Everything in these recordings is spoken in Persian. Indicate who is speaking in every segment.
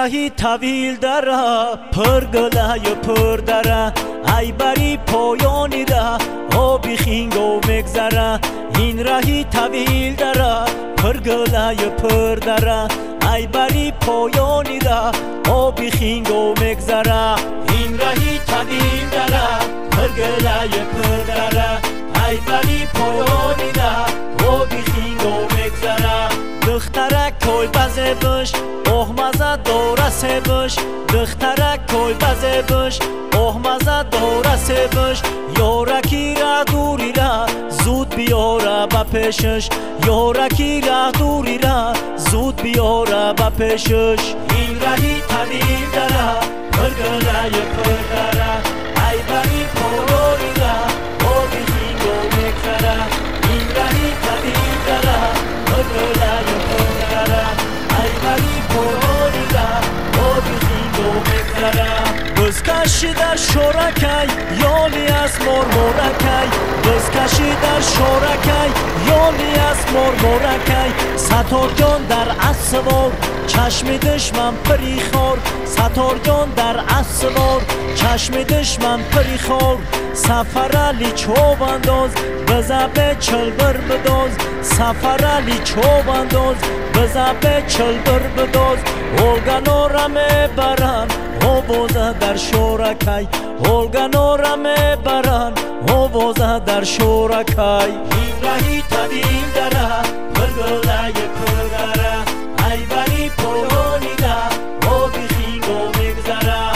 Speaker 1: راهی طویل داره پرگلای پر داره ای بری پایانی ده آبی خینگو مگذره این راهی طویل داره پرگلای پر داره ای بری پایانی ده آبی خینگو مگذره این راهی طویل داره پرگلای پر داره ای بری پایانی ده آبی خینگو مگذره دخترک کوی بزه بش اوه دوره سه بش دخترک کوی بزه بش اوه دوره سه بش یارکی را دوری را زود بیاره با پیشش یارکی را دوری را زود بیاره با پیشش این راهی طویل داره پرگلای پر داره ای بری پایانی ده آبی خینگو مگذره این راهی طویل داره پرگلای پر داره ای بری پایانی ده آبی خینگو مگذره بز کشیده شورکی یالی از مرمورکی بز کشیده شورکی یالی از مرمورکی ستار جان در اسوار چشم دشمن پریخور ستار جان در اسوار چشم دشمن پریخور سفر علی چوب انداز بزبه چلبر بداز سفر علی چوب انداز بزبه چلبر بداز اولگانو رمه برن آوازه در شورکی اولگانو رمه برن آوازه در شورکی این راهی طویل داره پرگلای پر داره ای بری پایانی ده آبی خینگو مگذره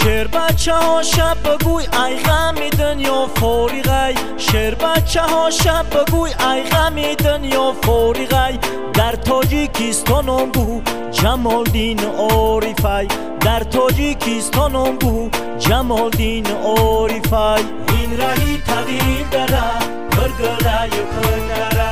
Speaker 1: شیر بچه ها شب بگوی ای غم دنیا فارغی شیر بچه ها شب بگوی ای غم دنیا فارغی در تاجیکستانم بو جمال دین عارفی در تاجیکستانم بو جمال دین عارفی این راهی طویل داره پرگلای پر داره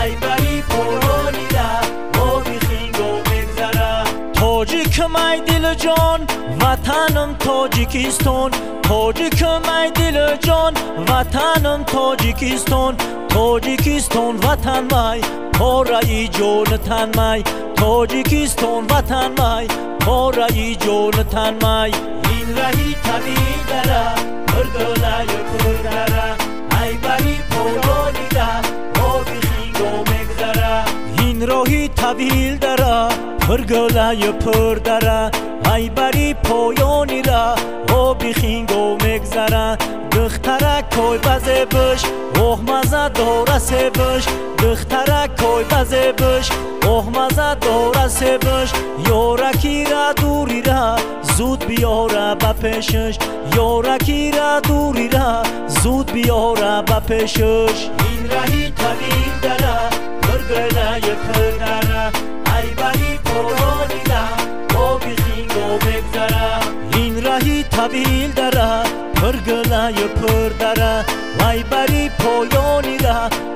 Speaker 1: ای بری پایانی ده آبی خینگو مگذره تاجیک می دل جان وطنم تاجیکستان تاجیک می دل جان وطنم تاجیکستان تاجیکستان وطن می پاره جان تن می تاجیکستان وطن می پاره جان تن می این راهی طویل داره پرگلای پر داره ای بری پایانی ده آبی خینگو مگذره این راهی طویل داره پرگلای پر داره ای بری پایانی را آبی خینگو مگذره دخترک کوی بزه بش اوه دوره سه بش دخترک کوی بزه بش اوه دوره سه بش یارکی را دوری را زود بیاره با پیشش یارکی را دوری را زود بیاره با پیشش این راهی طویل داره پرگلای پر داره ای بری پایانی ده آبی خینگو مگذره این راهی طویل داره پرگلای پر داره ای بری پایانی ده